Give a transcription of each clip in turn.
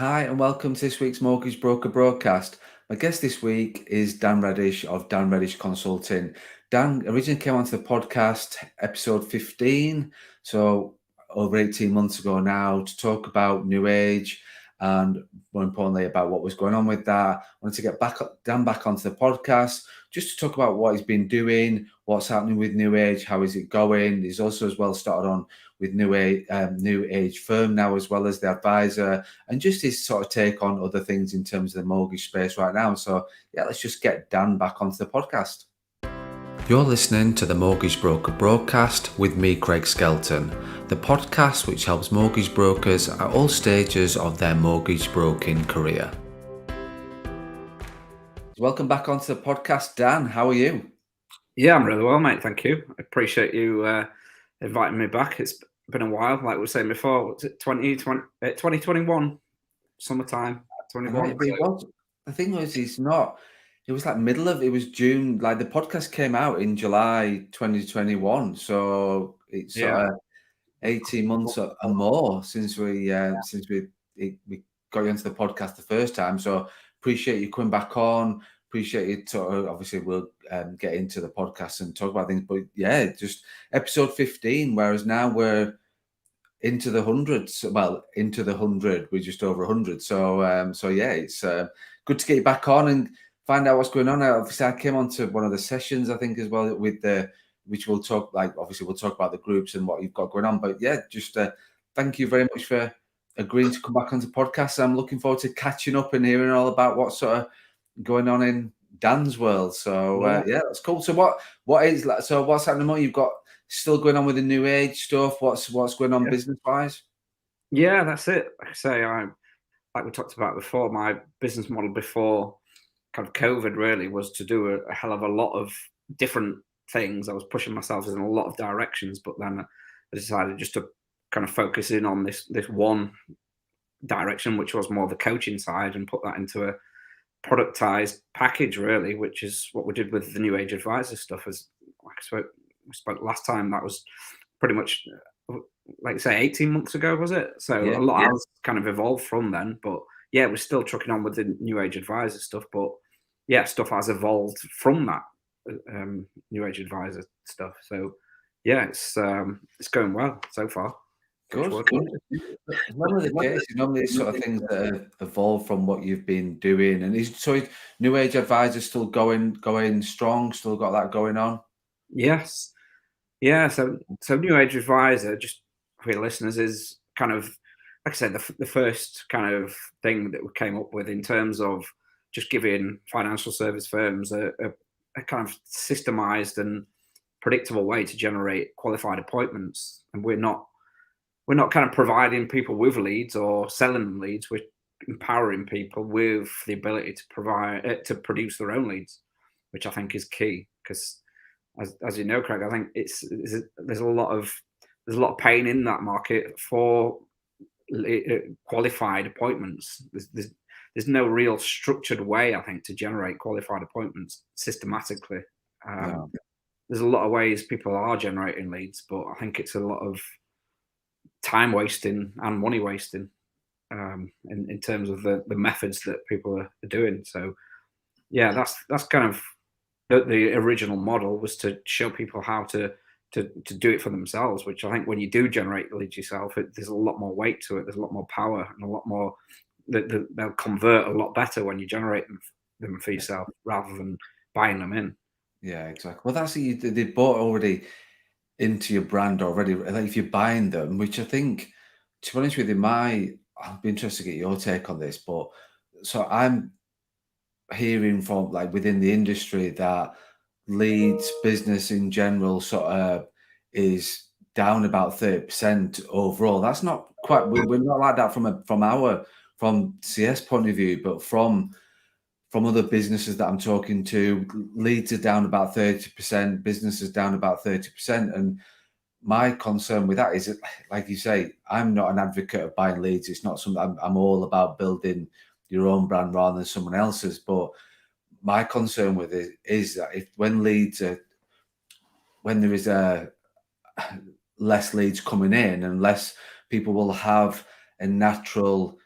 Hi, and welcome to this week's Mortgage Broker broadcast. My guest this week is Dan Reddish of Dan Reddish Consulting. Dan originally came onto the podcast, episode 15, so over 18 months ago now, to talk about New Age and more importantly about what was going on with that. I wanted to get Dan back onto the podcast just to talk about what he's been doing, what's happening with New Age, how is it going. He's also as well started on with New Age firm now, as well as the advisor, and just his sort of take on other things in terms of the mortgage space right now. So yeah, let's just get Dan back onto the podcast. You're listening to the Mortgage Broker broadcast with me, Craig Skelton, the podcast which helps mortgage brokers at all stages of their mortgage broking career. Welcome back onto the podcast, Dan. How are you? Yeah, I'm really well, mate. Thank you. I appreciate you inviting me back. It's been a while, like we were saying before. Was it 2021, summertime, 21? The thing was, it was like it was June, like the podcast came out in July 2021. So it's sort of 18 months or more since we got you into the podcast the first time. So appreciate you coming back on. Appreciate you. Obviously, we'll get into the podcast and talk about things. But yeah, just episode 15. Whereas now we're into the hundreds. Well, into the 100. We're just over 100. So yeah, it's good to get you back on and find out what's going on. Obviously, I came on to one of the sessions, I think, as well, with which we'll talk, obviously we'll talk about the groups and what you've got going on. But yeah, just thank you very much for agreeing to come back onto the podcast. I'm looking forward to catching up and hearing all about what's sort of going on in Dan's world. So yeah, that's cool. So what's happening more? You've got still going on with the New Age stuff. What's going on business wise? Yeah, that's it. Like I say, like we talked about before, my business model before kind of COVID really was to do a hell of a lot of different things. I was pushing myself in a lot of directions, but then I decided just to kind of focus in on this one direction, which was more the coaching side, and put that into a productized package really, which is what we did with the New Age Advisor stuff. As like we spoke last time, that was pretty much like say 18 months ago, was it? So a lot has kind of evolved from then, but yeah, we're still trucking on with the New Age Advisor stuff, but yeah, stuff has evolved from that New Age Advisor stuff. So yeah, it's going well so far. Good. Normally the case. Normally these sort of things that have evolved from what you've been doing. And is New Age Advisor still going strong? Still got that going on? Yes. Yeah. So New Age Advisor, just for your listeners, is kind of like I said, the first kind of thing that we came up with in terms of just giving financial service firms a kind of systemized and predictable way to generate qualified appointments. And we're not kind of providing people with leads or selling them leads. We're empowering people with the ability to provide to produce their own leads, which I think is key. Because as you know, Craig, I think there's a lot of pain in that market for qualified appointments. There's no real structured way, I think, to generate qualified appointments systematically. There's a lot of ways people are generating leads, but I think it's a lot of time wasting and money wasting in terms of the methods that people are doing. So yeah, that's kind of the original model, was to show people how to do it for themselves, which I think when you do generate the leads yourself, there's a lot more weight to it. There's a lot more power and a lot more they'll convert a lot better when you generate them for yourself rather than buying them in. Yeah, exactly. Well, that's it. They bought already into your brand already. Like if you're buying them, which I think, to be honest with you, I'd be interested to get your take on this. But so I'm hearing from like within the industry that leads business in general sort of is down about 30% overall. That's not quite. We're not like that from CS point of view, but from other businesses that I'm talking to, leads are down about 30%, businesses down about 30%. And my concern with that is that, like you say, I'm not an advocate of buying leads. It's not something I'm all about building your own brand rather than someone else's. But my concern with it is that when there is less leads coming in and less people will have a natural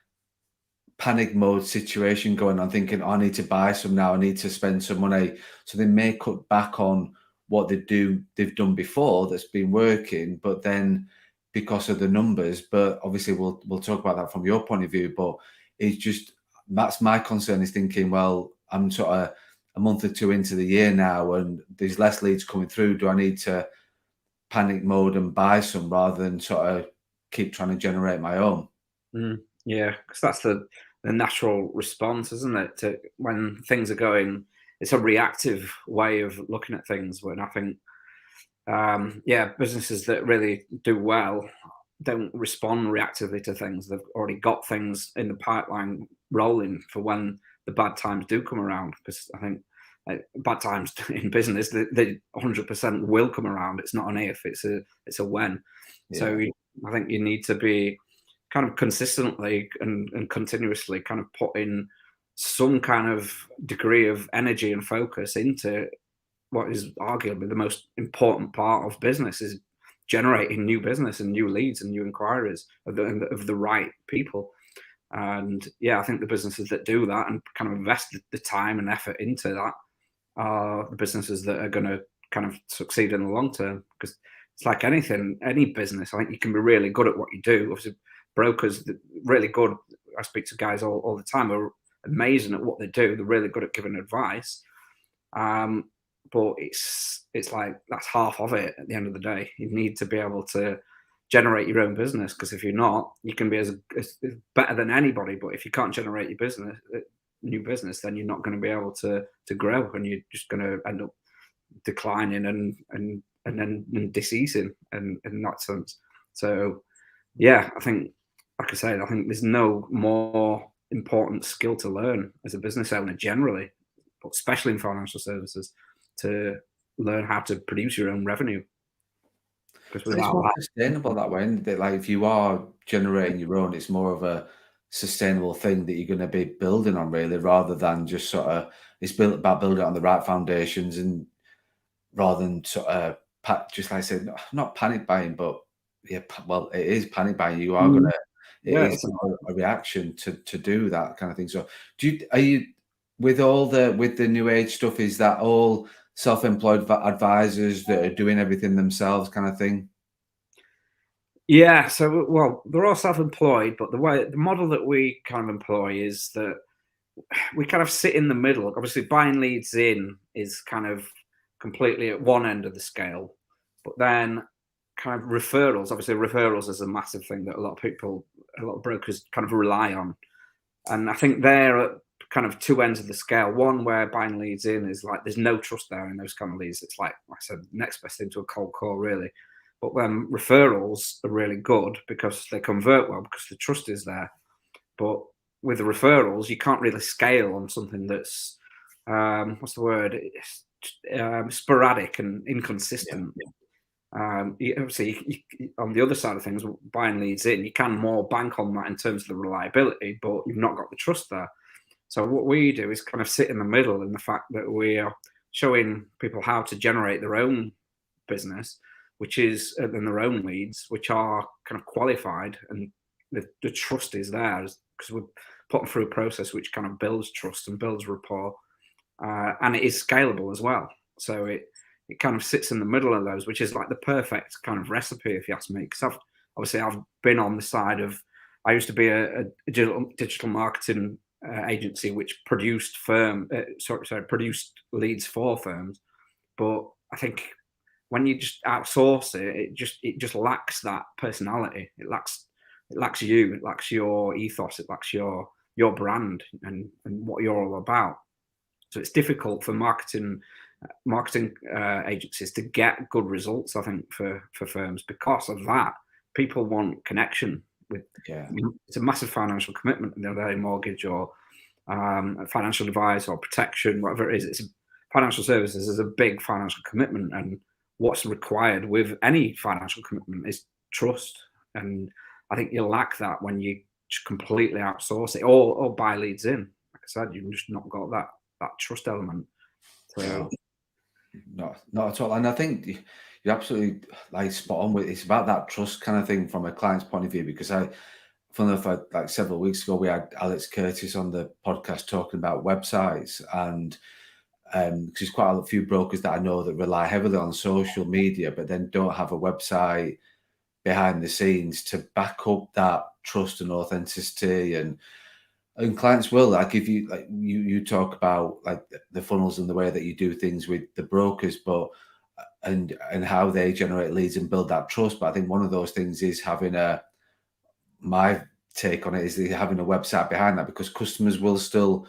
panic mode situation going on, thinking, oh, I need to buy some now, I need to spend some money. So they may cut back on what they've done before that's been working, but then because of the numbers, but obviously we'll talk about that from your point of view, but it's just, that's my concern, is thinking, well, I'm sort of a month or two into the year now and there's less leads coming through. Do I need to panic mode and buy some rather than sort of keep trying to generate my own? Yeah, because that's the natural response, isn't it? To when things are going, it's a reactive way of looking at things. When I think, yeah, businesses that really do well don't respond reactively to things. They've already got things in the pipeline rolling for when the bad times do come around. Because I think bad times in business, they 100% will come around. It's not an if, it's a when. So Yeah. I think you need to be kind of consistently and continuously kind of put in some kind of degree of energy and focus into what is arguably the most important part of business, is generating new business and new leads and new inquiries of the right people. And yeah, I think the businesses that do that and kind of invest the time and effort into that are the businesses that are going to kind of succeed in the long term. Because it's like anything, any business, I think you can be really good at what you do. Obviously, brokers, really good. I speak to guys all the time who are amazing at what they do. They're really good at giving advice. But it's like that's half of it at the end of the day. You need to be able to generate your own business, because if you're not, you can be as better than anybody. But if you can't generate your business, new business, then you're not going to be able to grow, and you're just going to end up declining and then deceasing in that sense. So yeah, I think, like I said, I think there's no more important skill to learn as a business owner generally, but especially in financial services, to learn how to produce your own revenue. Because It's without more that, sustainable that way, isn't it? Like, if you are generating your own, it's more of a sustainable thing that you're gonna be building on, really, rather than just sort of, it's built about building it on the right foundations, and rather than sort of just like I said, not panic buying, but yeah, well, it is panic buying. You are gonna, mm, it yeah, is a reaction to do that kind of thing. So, are you, with all with the new age stuff? Is that all self-employed advisors that are doing everything themselves, kind of thing? yeah. So well, they're all self-employed, but the model that we kind of employ is that we kind of sit in the middle. Obviously, buying leads in is kind of completely at one end of the scale, but then kind of referrals. Obviously, referrals is a massive thing that a lot of people, a lot of brokers kind of rely on. And I think they're at kind of two ends of the scale. One where buying leads in is like there's no trust there in those kind of leads. It's like I said, next best thing to a cold call, really. But when referrals are really good because they convert well because the trust is there. But with the referrals, you can't really scale on something that's what's the word? Sporadic and Yeah. inconsistent. Obviously, on the other side of things, buying leads in, you can more bank on that in terms of the reliability, but you've not got the trust there. So what we do is kind of sit in the middle in the fact that we are showing people how to generate their own business, which is and their own leads, which are kind of qualified, and the trust is there because we're putting through a process which kind of builds trust and builds rapport, and it is scalable as well. So it kind of sits in the middle of those, which is like the perfect kind of recipe, if you ask me. Because I've been on the side of, I used to be a digital marketing agency which produced produced leads for firms, but I think when you just outsource it, it just lacks that personality. It lacks you. It lacks your ethos. It lacks your brand and what you're all about. So it's difficult for marketing agencies to get good results, I think, for firms because of that. People want connection with. Yeah. It's a massive financial commitment. You know, their mortgage or financial advice or protection, whatever it is. It's financial services is a big financial commitment, and what's required with any financial commitment is trust. And I think you lack that when you just completely outsource it or buy leads in. Like I said, you've just not got that trust element. So No, not at all. And I think you're absolutely like spot on with, it's about that trust kind of thing from a client's point of view, because funny enough, like several weeks ago, we had Alex Curtis on the podcast talking about websites, and because there's quite a few brokers that I know that rely heavily on social media, but then don't have a website behind the scenes to back up that trust and authenticity. And clients will, like, if you, like, you talk about like the funnels and the way that you do things with the brokers, but and how they generate leads and build that trust. But I think one of those things is having my take on it is having a website behind that, because customers will still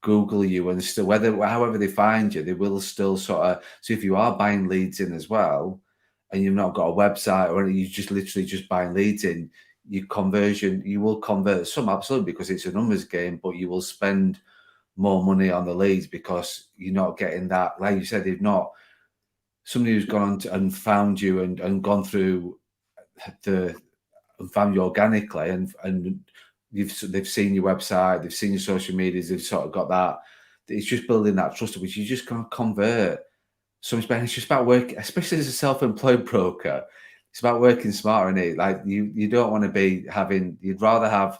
Google you, and still, however they find you, they will still sort of. So if you are buying leads in as well, and you've not got a website, or you just literally just buying leads in, you will convert some, absolutely, because it's a numbers game, but you will spend more money on the leads because you're not getting that, like you said, they've not, somebody who's gone on and found you and gone through the and found you organically, and they've seen your website, they've seen your social medias, they've sort of got that. It's just building that trust, which you just can't convert. So it's just about work, especially as a self-employed broker. It's about working smarter, innit? Like you don't want to be having. You'd rather have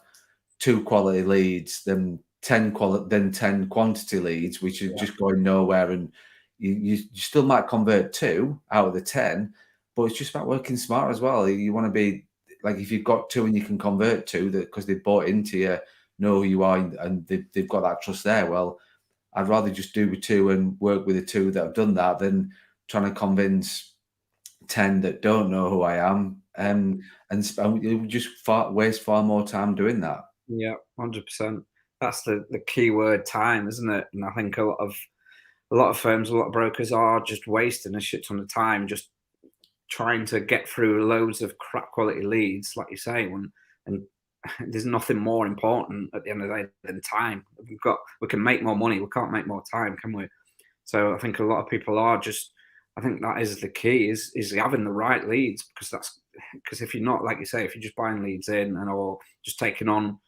2 quality leads than 10 quantity leads, which are Yeah. just going nowhere. And you still might convert 2 out of the 10, but it's just about working smart as well. You want to be like, if you've got 2 and you can convert 2 that because they've bought into you, know who you are, and they've got that trust there. Well, I'd rather just do with 2 and work with the 2 that have done that than trying to convince 10 that don't know who I am. You would just waste far more time doing that. Yeah, 100%. That's the key word, time, isn't it? And I think a lot of firms, a lot of brokers are just wasting a shit ton of time just trying to get through loads of crap quality leads, like you say, and there's nothing more important at the end of the day than time. We can make more money, we can't make more time, can we? So I think a lot of people are just. I think that is the key is having the right leads, because if you're not, like you say, if you're just buying leads in and or just taking on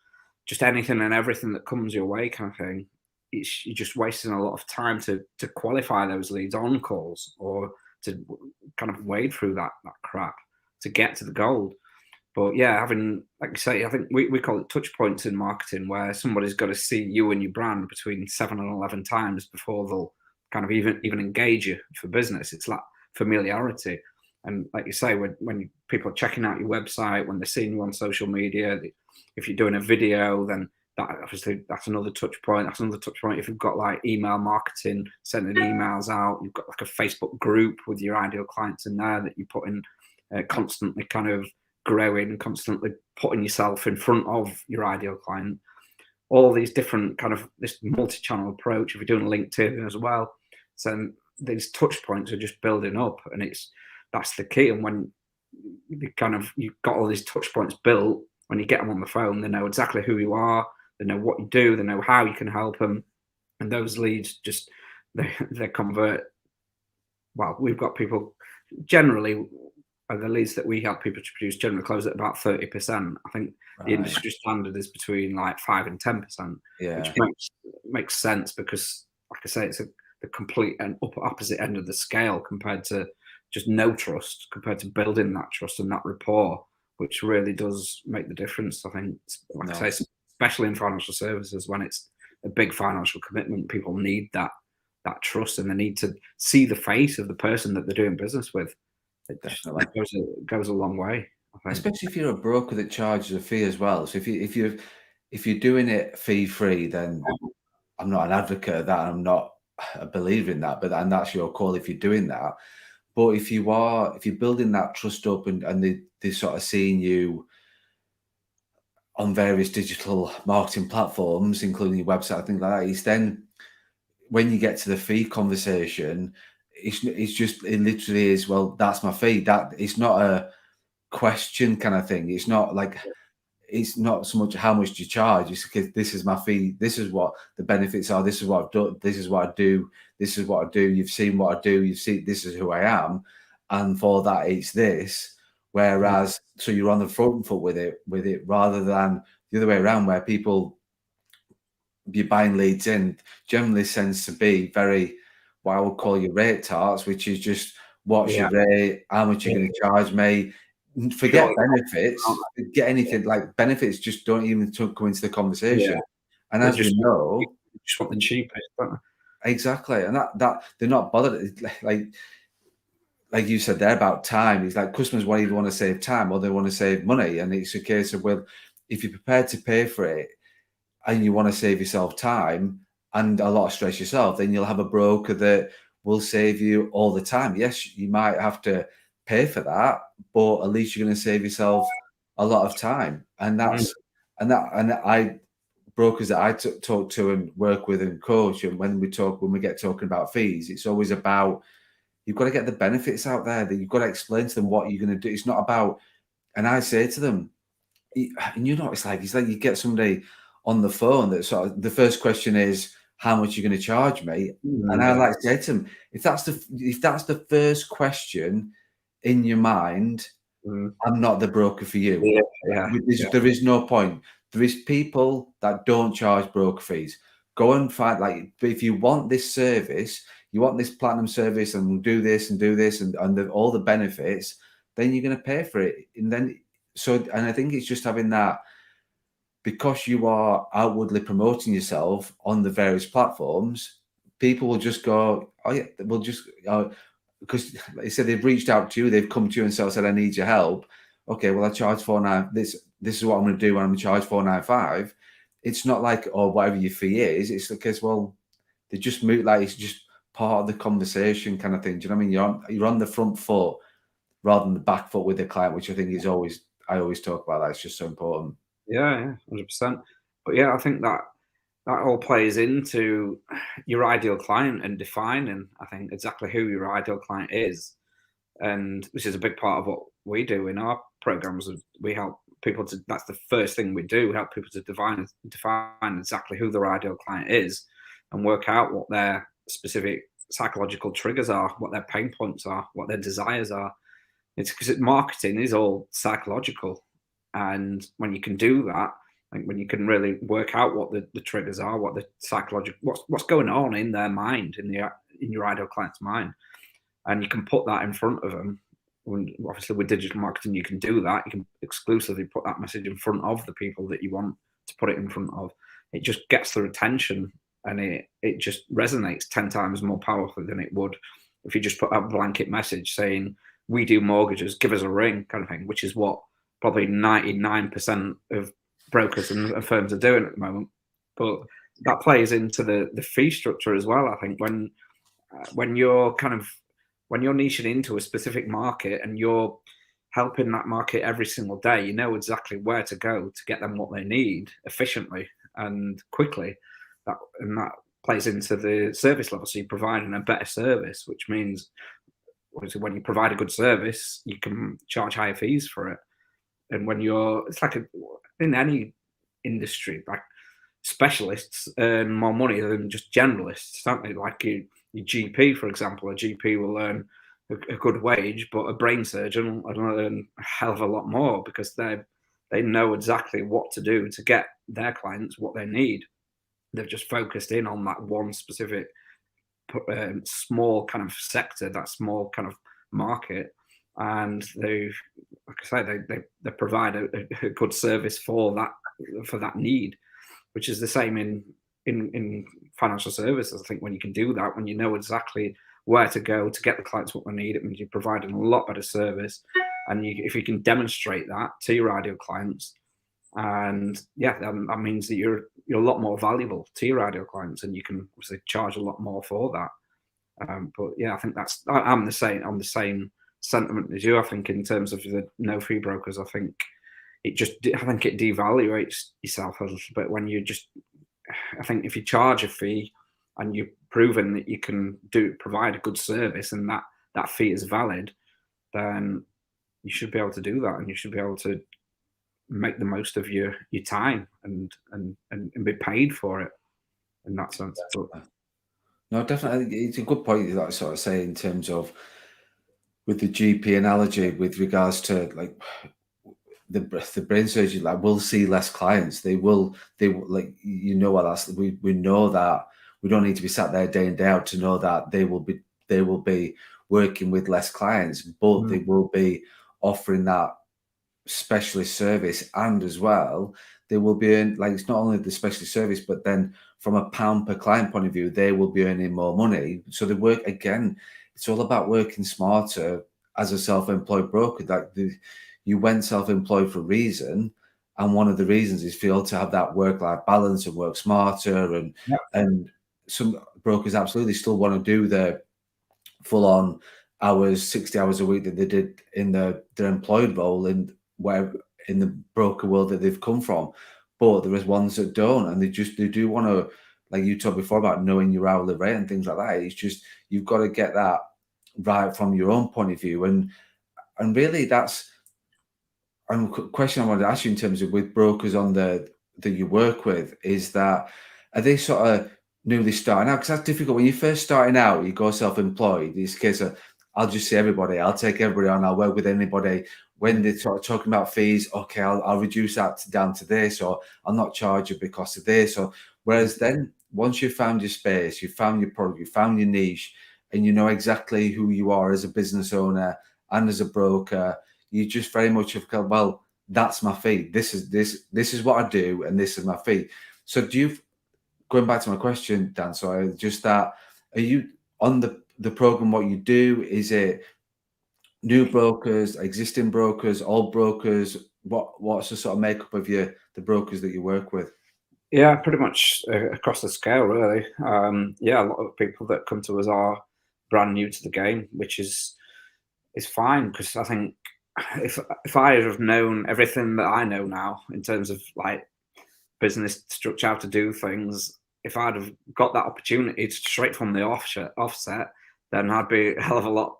just anything and everything that comes your way, kind of thing, you're just wasting a lot of time to qualify those leads on calls, or to kind of wade through that crap to get to the gold. But yeah, having, like you say, I think we call it touch points in marketing, where somebody's got to see you and your brand between 7 and 11 times before they'll kind of even engage you for business. It's like familiarity. And like you say, when people are checking out your website, when they're seeing you on social media, if you're doing a video, then that's another touch point. That's another touch point. If you've got like email marketing, sending emails out, you've got like a Facebook group with your ideal clients in there that you put in, constantly kind of growing, constantly putting yourself in front of your ideal client. All these different kind of this multi-channel approach. If you're doing LinkedIn as well, so these touch points are just building up, and that's the key. And when you've got all these touch points built, when you get them on the phone, they know exactly who you are, they know what you do, they know how you can help them, and those leads just they convert. Well, we've got people generally. The leads that we help people to produce generally close at about 30%. I think the industry standard is between like 5 and 10%, which makes sense because, like I say, it's the complete and opposite end of the scale compared to just no trust, compared to building that trust and that rapport, which really does make the difference. I think, like I say, especially in financial services, when it's a big financial commitment, people need that trust, and they need to see the face of the person that they're doing business with. It definitely goes a long way, I think. Especially if you're a broker that charges a fee as well. So if you're doing it fee free, then I'm not an advocate of that. I'm not a believer in that, and that's your call if you're doing that. But if you're building that trust up, and they're sort of seeing you on various digital marketing platforms, including your website, things like that, it's then when you get to the fee conversation, it literally is, well, that's my fee. That it's not a question kind of thing. It's not like, it's not so much how much do you charge. It's because this is my fee. This is what the benefits are. This is what I've done. This is what I do. This is what I do. You've seen what I do. You've seen this is who I am, and for that it's this. Whereas, so you're on the front foot with it, rather than the other way around, where people you're buying leads in generally tends to be very, what I would call your rate tarts, which is just what's your rate, how much you're going to charge me. forget purely, aren't benefits, get anything like benefits just don't even come into the they? Yeah, conversation. And they as we know, just want the cheapest, don't they? exactly, and that they're not bothered. Like you said there about time, it's like customers want either want to save time or they want to save money, and it's a case of, well, if you're prepared to pay for it and you want to save yourself time and a lot of stress yourself, then you'll have a broker that will save you all the time. Yes, you might have to pay for that, but at least you're going to save yourself a lot of time. And Mm, I brokers that I talk to and work with and coach, and when we get talking about fees, it's always about you've got to get the benefits out there. That you've got to explain to them what you're going to do. It's not about, and I say to them, and you know, it's like you get somebody on the phone that sort of the first question is, "How much are you going to charge me?" And I yeah. like to say to them, if that's the first question in your mind, Mm, I'm not the broker for you. yeah, yeah, yeah. There is no point. There is people that don't charge broker fees. Go and find, like, if you want this service, you want this platinum service, and we'll do this and do this and all the benefits, then you're going to pay for it. And then, and I think it's just having that, because you are outwardly promoting yourself on the various platforms, people will just go, oh yeah, we'll just, because like I said, they've reached out to you, they've come to you and said, I need your help. Okay, well, I charge 49. This is what I'm going to do when I'm charged 495. It's not like, or whatever your fee is. It's the case, well, they just move, like it's just part of the conversation kind of thing. Do you know what I mean? You're on the front foot rather than the back foot with the client, which I think is always, I always talk about that. It's just so important. Yeah, yeah, 100%. But yeah, I think that that all plays into your ideal client and defining, I think, exactly who your ideal client is. And which is a big part of what we do in our programs. We help people to, that's the first thing we do, help people to define exactly who their ideal client is and work out what their specific psychological triggers are, what their pain points are, what their desires are. It's because marketing is all psychological. And when you can do that, like when you can really work out what the triggers are, what the psychological, what's going on in their mind, in your ideal client's mind, and you can put that in front of them. Obviously, with digital marketing, you can do that. You can exclusively put that message in front of the people that you want to put it in front of. It just gets their attention, and it just resonates 10 times more powerfully than it would if you just put out a blanket message saying, "We do mortgages, give us a ring," kind of thing, which is what probably 99% of brokers and firms are doing at the moment. But that plays into the fee structure as well. I think when you're kind of when you're niching into a specific market and you're helping that market every single day, you know exactly where to go to get them what they need efficiently and quickly. That plays into the service level. So you're providing a better service, which means obviously when you provide a good service, you can charge higher fees for it. And when it's like in any industry, like specialists earn more money than just generalists, don't they? Like your GP, for example, a GP will earn a good wage, but a brain surgeon will earn a hell of a lot more because they know exactly what to do to get their clients what they need. They've just focused in on that one specific small kind of sector, that small kind of market, and they've, like I say, they provide a good service for that need, which is the same in financial services. I think when you can do that, when you know exactly where to go to get the clients what they need, it means you're providing a lot better service. And if you can demonstrate that to your ideal clients, and yeah, that means that you're a lot more valuable to your ideal clients, and you can obviously charge a lot more for that. But yeah, I think I'm the same sentiment as you. I think in terms of the no fee brokers, I think it devaluates yourself a little bit when you just. I think if you charge a fee and you've proven that you can provide a good service and that fee is valid, then you should be able to do that, and you should be able to make the most of your time and be paid for it in that sense. But, no, definitely, it's a good point that I sort of say in terms of with the GP analogy with regards to like the brain surgery, like we'll see less clients. They will like, you know what, that's we know that we don't need to be sat there day in day out to know that they will be working with less clients, but they will be offering that specialist service, and as well they will be like, it's not only the specialist service, but then from a pound per client point of view, they will be earning more money. So the work, again, it's all about working smarter as a self-employed broker. You went self-employed for a reason, and one of the reasons is for you to have that work-life balance and work smarter. And some brokers absolutely still want to do their full-on hours, 60 hours a week that they did in their employed role in where in the broker world that they've come from. But there is ones that don't, and they do want to, like you talked before about knowing your hourly rate and things like that. It's just, you've got to get that right from your own point of view. And really that's a question I wanted to ask you in terms of with brokers on that you work with, is that, are they sort of newly starting out? Because that's difficult when you're first starting out. You go self-employed. It's a case of, I'll just see everybody. I'll take everybody on. I'll work with anybody. When they're sort of talking about fees, okay, I'll reduce that down to this, or I'll not charge you because of this. Or whereas then once you've found your space, you've found your product, you've found your niche, and you know exactly who you are as a business owner and as a broker, you just very much have gone, well, that's my fee. This is what I do, and this is my fee. So do you, going back to my question, Dan, sorry, just that, are you on the program, what you do, is it new brokers, existing brokers, old brokers? What's the sort of makeup of the brokers that you work with? Yeah, pretty much across the scale, really. Yeah, a lot of people that come to us are brand new to the game, which is fine, because I think if I had have known everything that I know now in terms of like business structure, how to do things, if I'd have got that opportunity straight from the offset, then I'd be a hell of a lot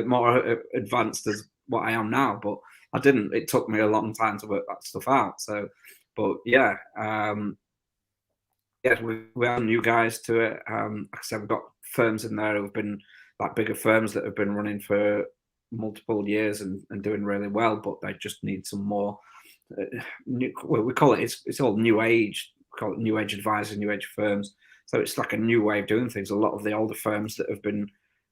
more advanced as what I am now. But I didn't. It took me a long time to work that stuff out. So, but yeah, yeah, we have new guys to it. Like I said, we've got firms in there who've been like bigger firms that have been running for multiple years and doing really well, but they just need some more. Well, we call it, it's all new age. We call it new age advisors, new age firms. So it's like a new way of doing things. A lot of the older firms that have been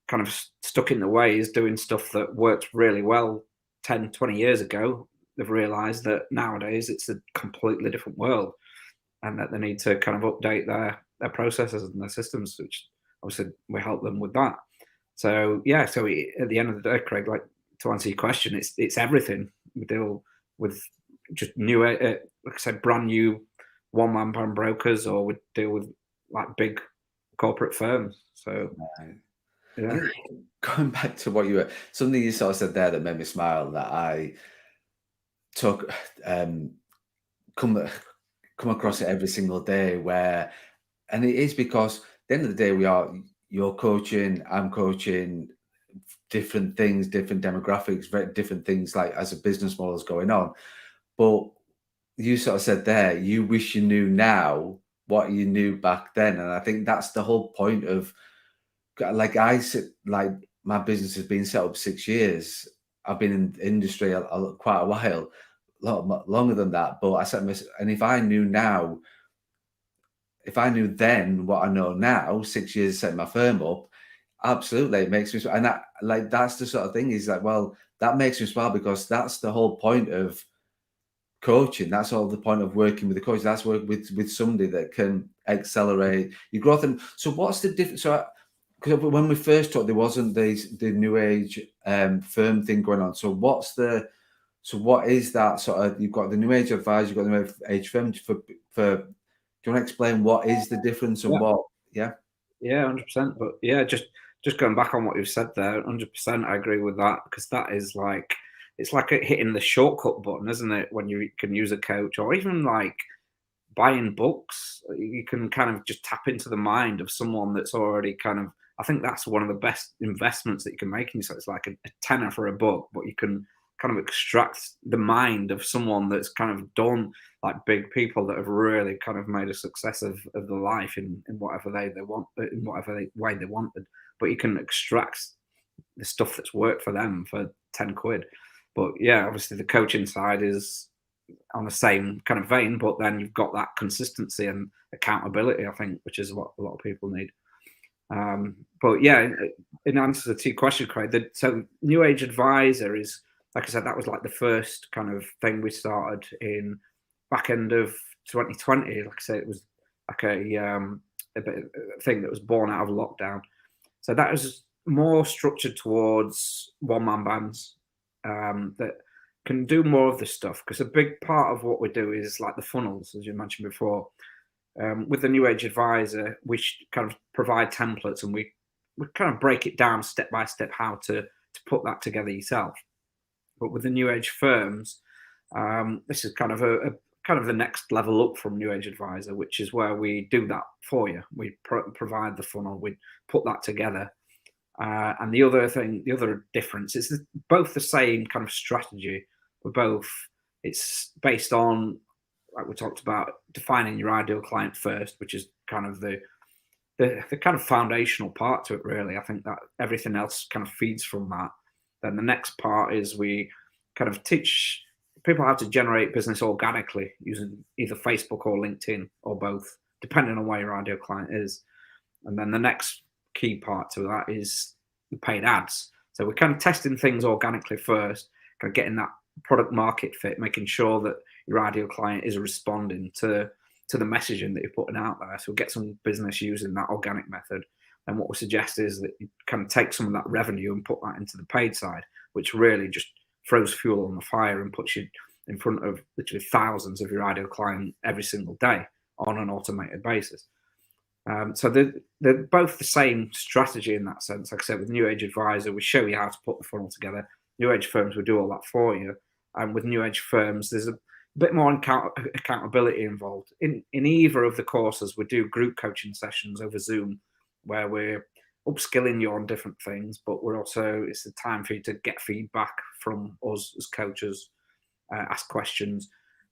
kind of stuck in the ways doing stuff that worked really well 10, 20 years ago, they've realized that nowadays it's a completely different world, and that they need to kind of update their processes and their systems, which obviously we help them with that. So yeah, so at the end of the day, Craig, like, to answer your question, it's everything. We deal with just new, like I said, brand new one-man band brokers, or we deal with like big corporate firms. So yeah, Going back to what you were, something you sort of said there that made me smile, that I took come across it every single day, where, and it is because at the end of the day, you're coaching, I'm coaching, different things, different demographics, very different things, like as a business model is going on. But you sort of said there, you wish you knew now what you knew back then. And I think that's the whole point of, like, like my business has been set up 6 years. I've been in the industry quite a while, a lot longer than that. But I said, and if I knew now, if I knew then what I know now, 6 years setting my firm up, absolutely, it makes me. And that, like, that's the sort of thing, is like, well, that makes me smile, because that's the whole point of coaching. That's all the point of working with a coach. That's work with somebody that can accelerate your growth. And so, what's the difference? So, because when we first talked, there wasn't the new age firm thing going on. So, what is that sort of? You've got the new age advisor, you've got the new age firm. Do you want to explain what is the difference and yeah, what? Yeah. yeah, 100%. But yeah, just going back on what you've said there, 100%, I agree with that, because that is like, it's like hitting the shortcut button, isn't it? When you can use a coach, or even like buying books, you can kind of just tap into the mind of someone that's already kind of. I think that's one of the best investments that you can make in yourself. It's like a tenner for a book, but you can kind of extract the mind of someone that's kind of done, like big people that have really kind of made a success of the life in whatever they want, in whatever way they wanted. But you can extract the stuff that's worked for them for 10 quid. But yeah, obviously the coaching side is on the same kind of vein, but then you've got that consistency and accountability, I think, which is what a lot of people need. But yeah, in answer to your question, Craig, so new age advisor is like I said, that was like the first kind of thing we started in back end of 2020. Like I said, it was like a thing that was born out of lockdown. So that was more structured towards one-man bands that can do more of this stuff, because a big part of what we do is like the funnels, as you mentioned before. With the New Age Advisor, we kind of provide templates, and we kind of break it down step by step how to put that together yourself. But with the New Age firms, this is kind of kind of the next level up from New Age Advisor, which is where we do that for you. We provide the funnel, we put that together. And the other difference is both the same kind of strategy. We're both, it's based on, like we talked about, defining your ideal client first, which is kind of the kind of foundational part to it, really. I think that everything else kind of feeds from that. Then the next part is we kind of teach people how to generate business organically using either Facebook or LinkedIn or both, depending on where your ideal client is. And then the next key part to that is the paid ads. So we're kind of testing things organically first, kind of getting that product market fit, making sure that your ideal client is responding to the messaging that you're putting out there. So we'll get some business using that organic method. And what we suggest is that you kind of take some of that revenue and put that into the paid side, which really just throws fuel on the fire and puts you in front of literally thousands of your ideal client every single day on an automated basis. So they're both the same strategy in that sense. Like I said, with New Age Advisor, we show you how to put the funnel together. New Age firms, we do all that for you. And with New Age firms, there's a bit more accountability involved. In either of the courses, we do group coaching sessions over Zoom, where we're upskilling you on different things, but we're also, it's a time for you to get feedback from us as coaches, ask questions.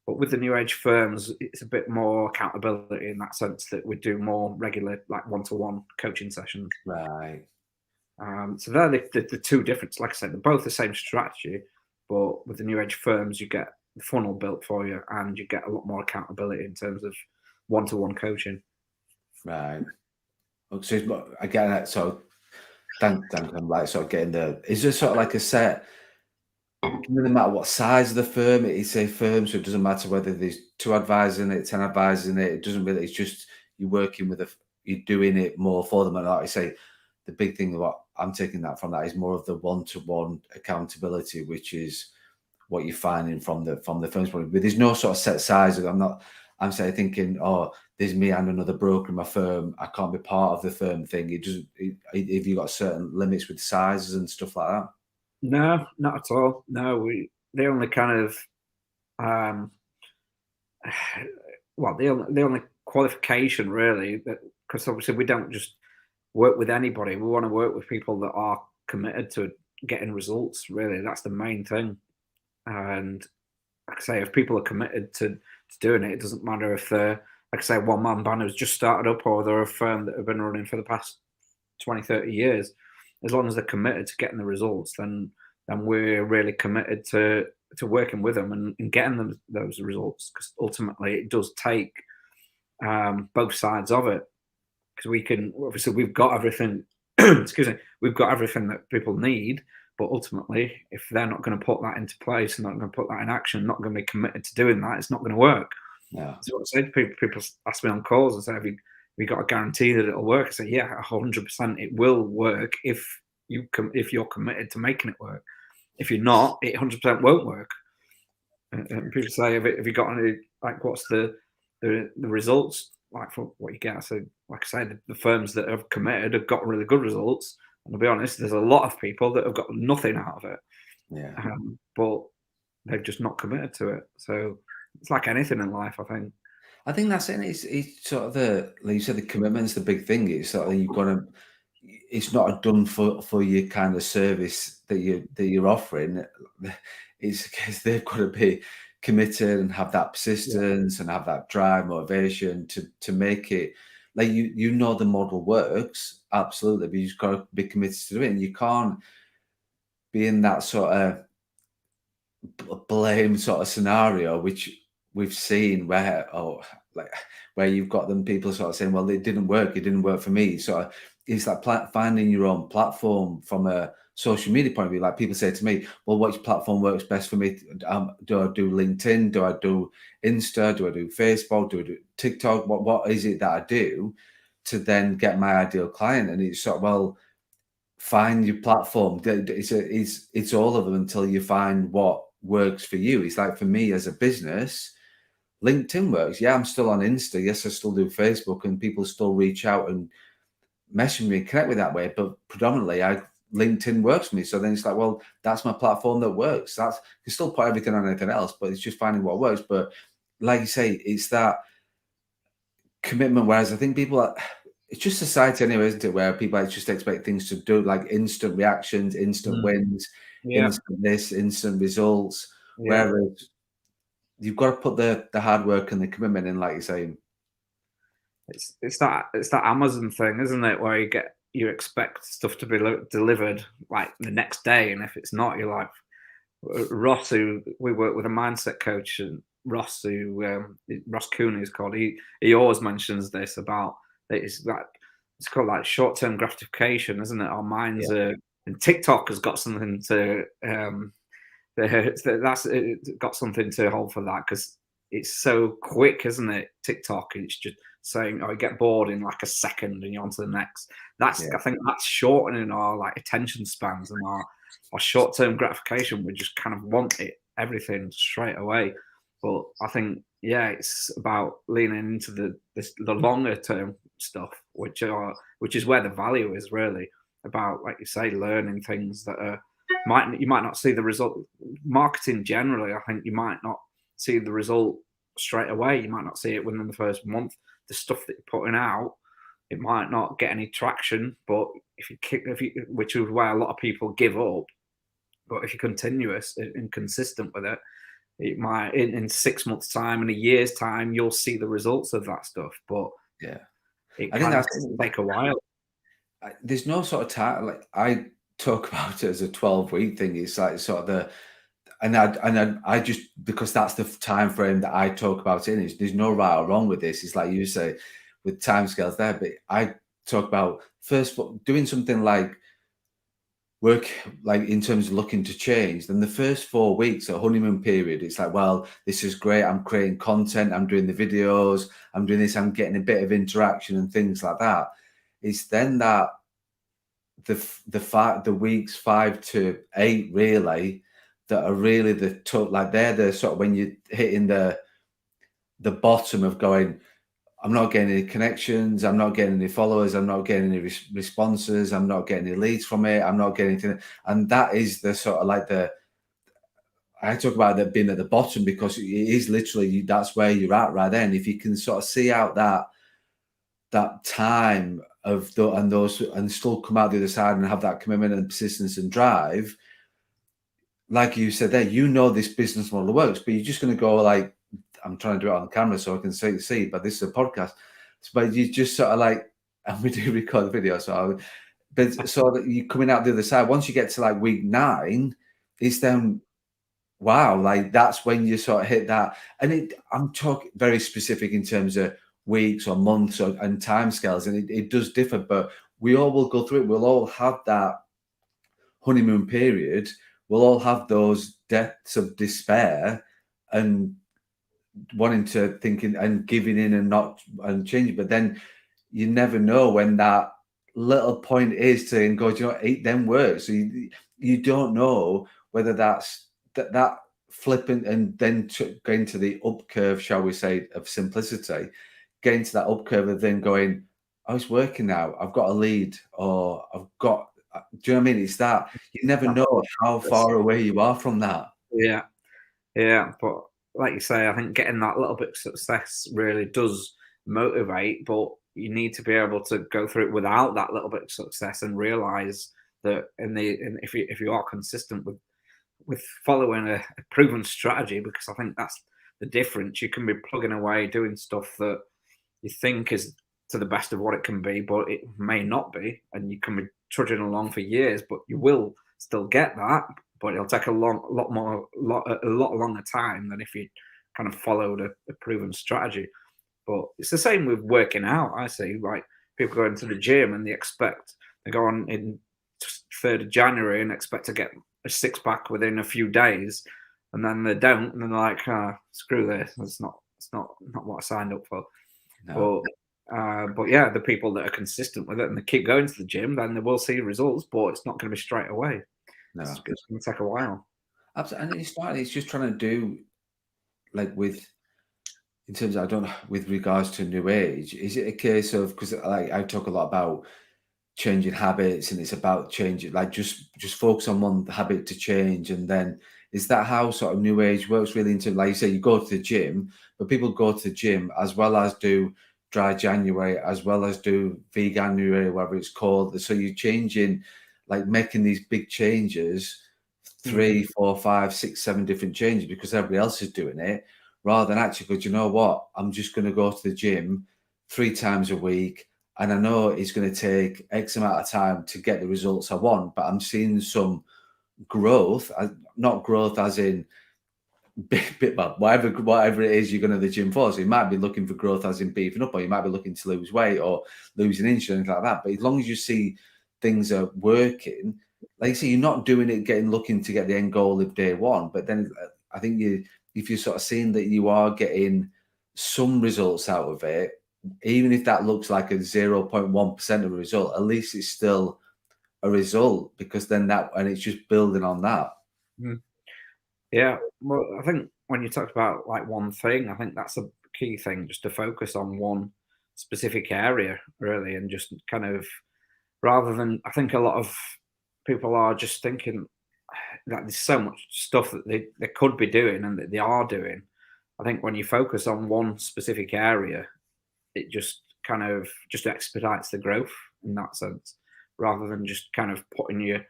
But with the New Age firms, it's a bit more accountability in that sense, that we do more regular, like one-to-one coaching sessions. Right. So they're the two differences. Like I said, they're both the same strategy, but with the New Age firms, you get the funnel built for you, and you get a lot more accountability in terms of one-to-one coaching. Right. So I get that. So thank I'm like sort of getting the. Is there sort of like a set? It doesn't matter what size of the firm it is, a firm, so it doesn't matter whether there's 2 advisors in it, 10 advisors in it. It doesn't really. It's just you're working with you're doing it more for them. And like I say, the big thing what I'm taking that from that is more of the one-to-one accountability, which is what you're finding from the firm's point. But there's no sort of set size. I'm saying thinking, oh, there's me and another broker in my firm. I can't be part of the firm thing. It doesn't. Have you got certain limits with sizes and stuff like that? No, not at all. No, the only kind of well, the only qualification really, that, because obviously we don't just work with anybody. We want to work with people that are committed to getting results. Really, that's the main thing. And like I say, if people are committed to doing it, it doesn't matter if they're, like I say, one-man band who's just started up, or they're a firm that have been running for the past 20, 30 years. As long as they're committed to getting the results, then we're really committed to working with them and getting them those results, because ultimately it does take both sides of it. Because we can, obviously, we've got everything. Excuse me, we've got everything that people need, but ultimately, if they're not going to put that into place, and not going to put that in action, not going to be committed to doing that, it's not going to work. Yeah. So what I say to people, people ask me on calls and say, "Have you got a guarantee that it'll work?" I say, "Yeah, 100%, it will work if you're committed to making it work. If you're not, it 100% won't work." And people say, "Have you got any, like, what's the results like for what you get?" So, like I say, the firms that have committed have got really good results. And to be honest, there's a lot of people that have got nothing out of it. Yeah. But they've just not committed to it. So it's like anything in life, I think. I think that's it. It's sort of like you said, the commitment's the big thing. It's sort of you've got to. It's not a done for your kind of service that you're offering. It's because they've got to be committed and have that persistence and have that drive, motivation to make it. Like you know the model works absolutely, but you've got to be committed to it. And you can't be in that sort of blame sort of scenario, which we've seen where, oh, like where you've got them people sort of saying, well, it didn't work for me. So it's like finding your own platform from a social media point of view. Like people say to me, well, which platform works best for me? Do I do LinkedIn? Do I do Insta? Do I do Facebook? Do I do TikTok? What is it that I do to then get my ideal client? And it's sort of, well, find your platform. It's all of them until you find what works for you. It's like for me as a business, LinkedIn works. Yeah, I'm still on Insta. Yes, I still do Facebook, and people still reach out and message me and connect with that way. But predominantly, LinkedIn works for me. So then it's like, well, that's my platform that works. That's, you can still put everything on anything else, but it's just finding what works. But like you say, it's that commitment. Whereas I think people are, it's just society anyway, isn't it? Where people just expect things to do like instant reactions, instant Mm. wins, Yeah, instant this, instant results. yeah. Whereas you've got to put the hard work and the commitment in, like you're saying. It's that Amazon thing, isn't it? Where you expect stuff to be delivered like the next day, and if it's not, you're like Ross, who we work with a mindset coach, and Ross Cooney is called. He always mentions this about it's called like short term gratification, isn't it? Our minds Yeah, are, and TikTok has got something to that's it got something to hold for that because it's so quick, isn't it? TikTok, it's just saying, "Oh, you get bored in like a second, and you're on to the next." yeah, I think that's shortening our like attention spans and our short term gratification. We just kind of want everything straight away. But I think, yeah, it's about leaning into the longer term stuff, which is where the value is really about, like you say, learning things that are you might not see the result. Marketing generally, I think you might not see the result straight away. You might not see it within the first month. The stuff that you're putting out, it might not get any traction. But which is why a lot of people give up. But if you're continuous and consistent with it, it might in 6 months' time, in a year's time, you'll see the results of that stuff. But yeah. it I think can that's take a while. there's no sort of time. Like I talk about it as a 12-week thing. It's like sort of the I just, because that's the time frame that I talk about it in. There's no right or wrong with this. It's like you say with timescales there, but I talk about first doing something like work, like in terms of looking to change. Then the first 4 weeks, a honeymoon period, it's like, well, this is great. I'm creating content. I'm doing the videos. I'm doing this. I'm getting a bit of interaction and things like that. It's then that the weeks 5 to 8 really that are really like they're the sort of when you're hitting the bottom of going, I'm not getting any connections, I'm not getting any followers, I'm not getting any responses, I'm not getting any leads from it, I'm not getting anything. And that is the sort of like I talk about that being at the bottom because it is literally that's where you're at right then. If you can sort of see out that time of those and still come out the other side and have that commitment and persistence and drive, like you said there, this business model works, but you're just going to go like, I'm trying to do it on camera so I can see, but this is a podcast. But you just sort of like, and we do record the video, but so that you're coming out the other side. Once you get to like week 9, it's then, wow, like that's when you sort of hit that. And I'm talking very specific in terms of weeks or months and timescales, and it does differ, but we all will go through it. We'll all have that honeymoon period. We'll all have those depths of despair and wanting to thinking and giving in and not and changing. But then you never know when that little point is to go, do you know, it then works. So you don't know whether that's that flipping and then going to the up curve, shall we say, of simplicity, getting to that up curve of then going, oh, it's working now. I've got a lead, or I've got. Do you know what I mean? It's that you never know how far away you are from that. Yeah. Yeah, but like you say, I think getting that little bit of success really does motivate, but you need to be able to go through it without that little bit of success and realize that if you are consistent with following a proven strategy, because I think that's the difference. You can be plugging away doing stuff that you think is to the best of what it can be, but it may not be, and you can be trudging along for years, but you will still get that, but it'll take a lot longer time than if you kind of followed a proven strategy. But it's the same with working out. I see, like people go into the gym and they go on in 3rd of January and expect to get a six pack within a few days, and then they don't, and then they're like, screw this, it's not what I signed up for. No, But yeah, the people that are consistent with it and they keep going to the gym, then they will see results, but it's not going to be straight away. no. It's going to take a while. And it's just trying to do, like, in terms of, I don't know, with regards to new age, is it a case of, because like I talk a lot about changing habits, and it's about changing, like, just focus on one habit to change, and then is that how sort of new age works really? Into, like you say, you go to the gym, but people go to the gym as well as do dry January, as well as do veganuary, whatever it's called. So you're changing, like making these big changes, Mm. 3, 4, 5, 6, 7 different changes because everybody else is doing it, rather than actually go, "Do you know what? I'm just going to go to the gym 3 times a week. And I know it's going to take X amount of time to get the results I want, but I'm seeing some growth, not growth as in well, whatever it is you're going to the gym for. So you might be looking for growth as in beefing up, or you might be looking to lose weight or lose an inch or anything like that. But as long as you see things are working, like you say, you're not doing it looking to get the end goal of day one. But then I think if you're sort of seeing that you are getting some results out of it, even if that looks like a 0.1% of a result, at least it's still a result, because then and it's just building on that. Mm. Yeah, well, I think when you talked about like one thing, I think that's a key thing, just to focus on one specific area really, and just kind of rather than I think a lot of people are just thinking that there's so much stuff that they could be doing and that they are doing. I think when you focus on one specific area, it just kind of just expedites the growth in that sense, rather than just kind of putting your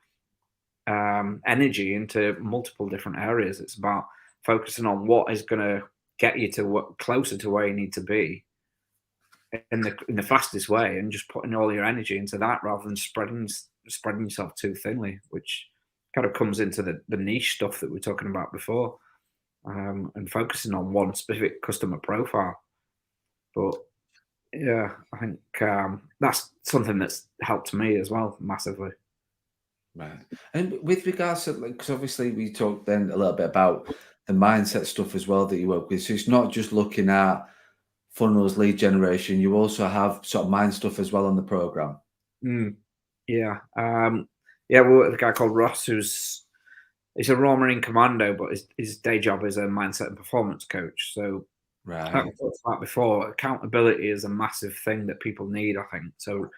energy into multiple different areas. It's about focusing on what is going to get you to closer to where you need to be in the fastest way, and just putting all your energy into that rather than spreading yourself too thinly, which kind of comes into the niche stuff that we are talking about before, and focusing on one specific customer profile. But yeah, I think that's something that's helped me as well massively. Right. And with regards to, like, because obviously we talked then a little bit about the mindset stuff as well that you work with. So it's not just looking at funnels, lead generation. You also have sort of mind stuff as well on the program. Mm, yeah, yeah. We work with a guy called Ross, he's a Raw Marine Commando, but his day job is a mindset and performance coach. So like we Right. talked about before, accountability is a massive thing that people need, I think. So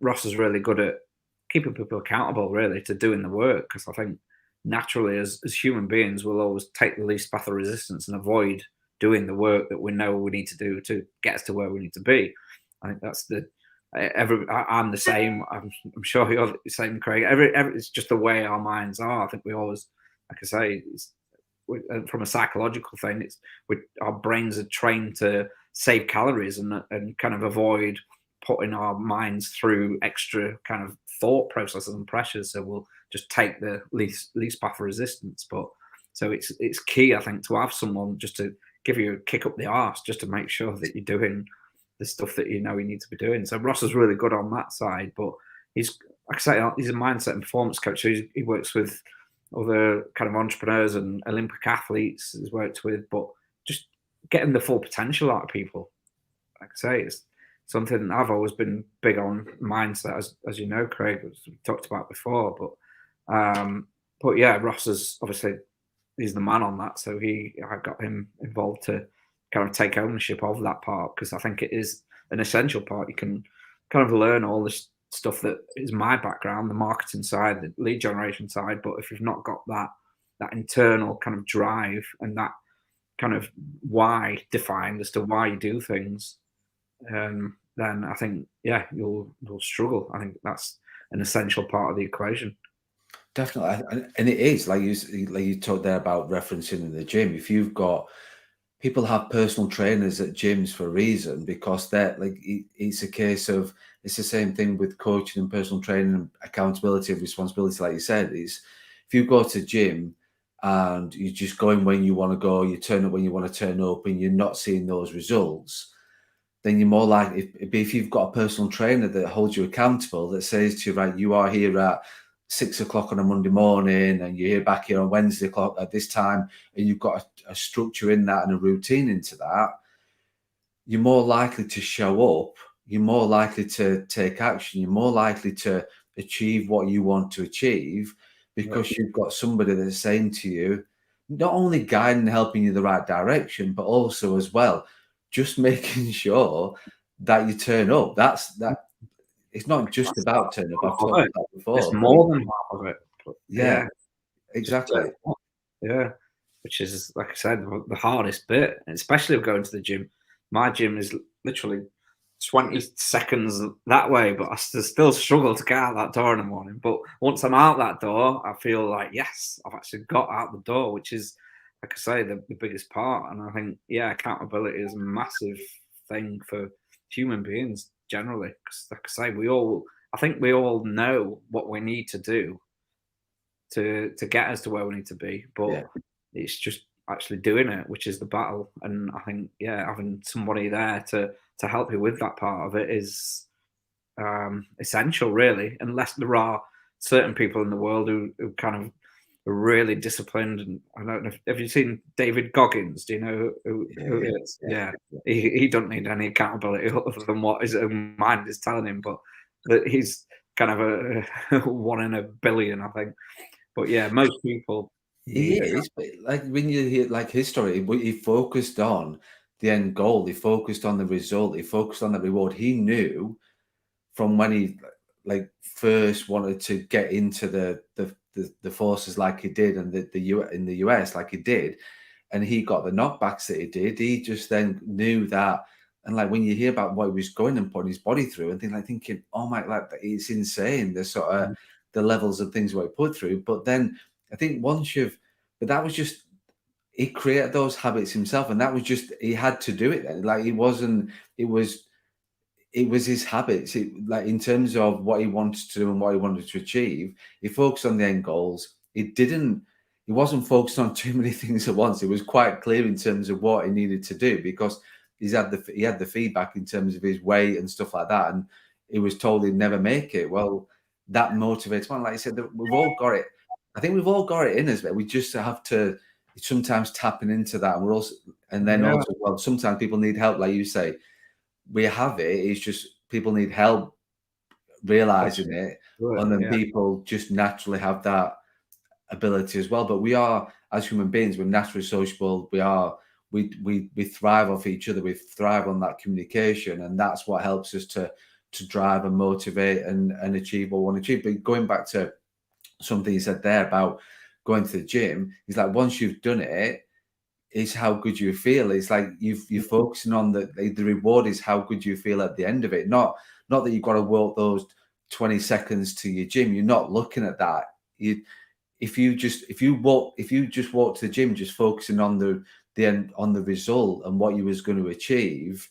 Ross is really good at keeping people accountable, really, to doing the work. Because I think naturally, as human beings, we'll always take the least path of resistance and avoid doing the work that we know we need to do to get us to where we need to be. I think that's I'm the same. I'm sure you're the same, Craig. It's just the way our minds are. I think we always, like I say, from a psychological thing, our brains are trained to save calories and kind of avoid putting our minds through extra kind of thought processes and pressures. So we'll just take the least path of resistance. But so it's key, I think, to have someone just to give you a kick up the arse, just to make sure that you're doing the stuff that you know you need to be doing. So Ross is really good on that side, but he's, like I say, he's a mindset and performance coach. So he works with other kind of entrepreneurs and Olympic athletes he's worked with, but just getting the full potential out of people. Like I say, it's something I've always been big on mindset, as you know, Craig, as we talked about before. But yeah, Ross is obviously he's the man on that, so I got him involved to kind of take ownership of that part, because I think it is an essential part. You can kind of learn all this stuff that is my background, the marketing side, the lead generation side, but if you've not got that internal kind of drive and that kind of why defined as to why you do things, then I think you'll struggle. I think that's an essential part of the equation. Definitely. And it is like you talked there about referencing in the gym. If you've got people have personal trainers at gyms for a reason, because they're like, it's a case of, it's the same thing with coaching and personal training and accountability and responsibility. Like you said, is if you go to gym and you're just going when you want to go, you turn up when you want to turn up, and you're not seeing those results, then you're more likely, if you've got a personal trainer that holds you accountable, that says to you, right, you are here at 6 o'clock on a Monday morning, and you're here back here on Wednesday o'clock at this time, and you've got a structure in that and a routine into that, you're more likely to show up, you're more likely to take action, you're more likely to achieve what you want to achieve, because you've got somebody that's saying to you, not only guiding and helping you the right direction, but also as well, just making sure that you turn up. That it's not just That's about turn up. half I've of talked it. about that It's before, but more than half of it. But yeah, yeah, just exactly. yeah, which is, like I said, the hardest bit, and especially of going to the gym. My gym is literally 20 seconds that way, but I still struggle to get out that door in the morning. But once I'm out that door, I feel like, yes, I've actually got out the door, which is, like I say, the biggest part. And I think, yeah, accountability is a massive thing for human beings generally. Because, like I say, I think we all know what we need to do to get us to where we need to be, but Yeah, it's just actually doing it, which is the battle. And I think, yeah, having somebody there to help you with that part of it is essential, really. Unless there are certain people in the world who kind of are really disciplined. And I don't know, have you seen David Goggins? Do you know who yeah, he is? yeah, Yeah, yeah. he don't need any accountability other than what his own mind is telling him. But that he's kind of a one in a billion, I think. But yeah, most people He need it. is, but like when you hear like his story, he focused on the end goal, he focused on the result, he focused on the reward. He knew from when he like first wanted to get into the forces like he did, and in the US like he did, and he got the knockbacks that he did. He just then knew that, and like when you hear about what he was going and putting his body through, and thinking, oh my, like it's insane. The sort of the levels of things what he put through. But then I think but that was just he created those habits himself, and that was just he had to do it then. Like he wasn't. It was his habits. Like in terms of what he wanted to do and what he wanted to achieve, he focused on the end goals. He wasn't focused on too many things at once. It was quite clear in terms of what he needed to do, because he had the feedback in terms of his weight and stuff like that, and he was told he'd never make it. Well, that motivates one. Like I said, we've all got it. I think we've all got it in us, but we just have to sometimes tapping into that. And we're also, and then Yeah, also, well, sometimes people need help, like you say. We have it. It's just people need help realizing it, do it. and then Yeah, people just naturally have that ability as well. But we are, as human beings, we're naturally sociable. We thrive off each other. We thrive on that communication, and that's what helps us to drive and motivate and achieve what we want to achieve. But going back to something you said there about going to the gym, is like once you've done it, is how good you feel. It's like you're focusing on the reward is how good you feel at the end of it. Not that you've got to walk those 20 seconds to your gym. You're not looking at that. You if you just walk to the gym just focusing on the end, on the result and what you was going to achieve,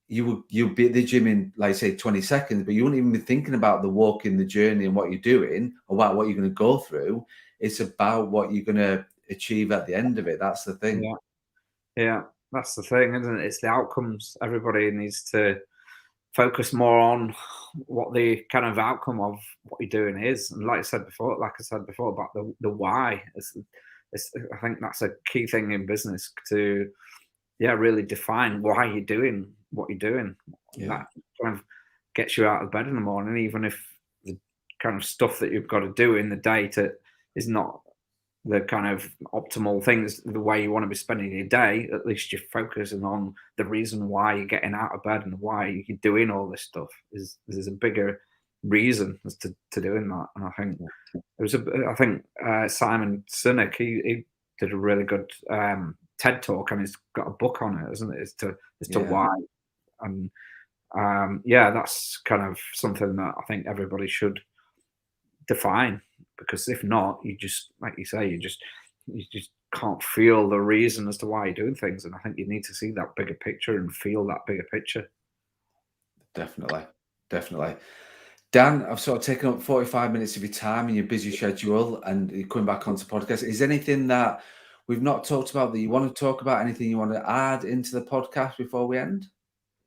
you'll be at the gym in, like say, 20 seconds, but you wouldn't even be thinking about the walk in the journey and what you're doing or about what you're going to go through. It's about what you're going to achieve at the end of it. That's the thing. yeah, yeah. That's the thing, isn't it? It's the outcomes. Everybody needs to focus more on what the kind of outcome of what you're doing is. And like I said before about the why. I think that's a key thing in business to, yeah, really define why you're doing what you're doing. And Yeah. that kind of gets you out of bed in the morning, even if the kind of stuff that you've got to do in the day is not the kind of optimal things, the way you want to be spending your day. At least you're focusing on the reason why you're getting out of bed and why you're doing all this stuff. There's a bigger reason as to doing that. And I think Simon Sinek, he did a really good TED talk, and he's got a book on it, isn't it? As to Yeah. why. And yeah, that's kind of something that I think everybody should define, because if not, you just, like you say, you just can't feel the reason as to why you're doing things. And I think you need to see that bigger picture and feel that bigger picture. Definitely. Definitely. Dan, I've sort of taken up 45 minutes of your time in your busy schedule and you're coming back onto podcast. Is there anything that we've not talked about that you want to talk about? Anything you want to add into the podcast before we end?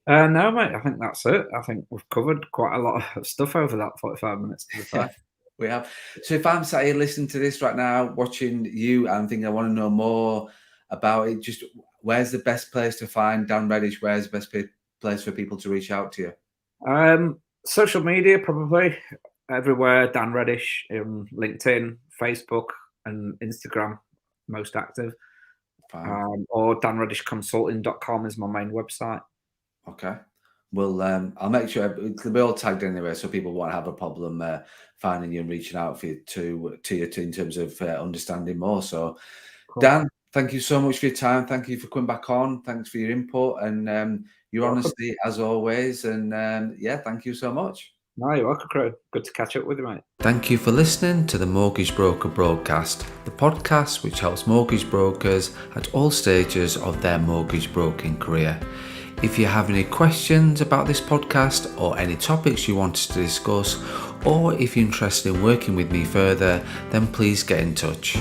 No, mate, I think that's it. I think we've covered quite a lot of stuff over that 45 minutes, to be fair. We have. So if I'm sat here listening to this right now, watching you, and thinking I want to know more about it, just where's the best place to find Dan Reddish? Where's the best place for people to reach out to you? Social media, probably everywhere. Dan Reddish in LinkedIn, Facebook, and Instagram, most active. Or danreddishconsulting.com is my main website. Okay. Well, I'll make sure it'll be all tagged anyway, so people won't have a problem finding you and reaching out for you to you in terms of understanding more. So, cool. Dan, thank you so much for your time. Thank you for coming back on. Thanks for your input and your honesty as always. And yeah, thank you so much. No, you're welcome, Craig. Good to catch up with you, mate. Thank you for listening to the Mortgage Broker Broadcast, the podcast which helps mortgage brokers at all stages of their mortgage broking career. If you have any questions about this podcast or any topics you want us to discuss, or if you're interested in working with me further, then please get in touch.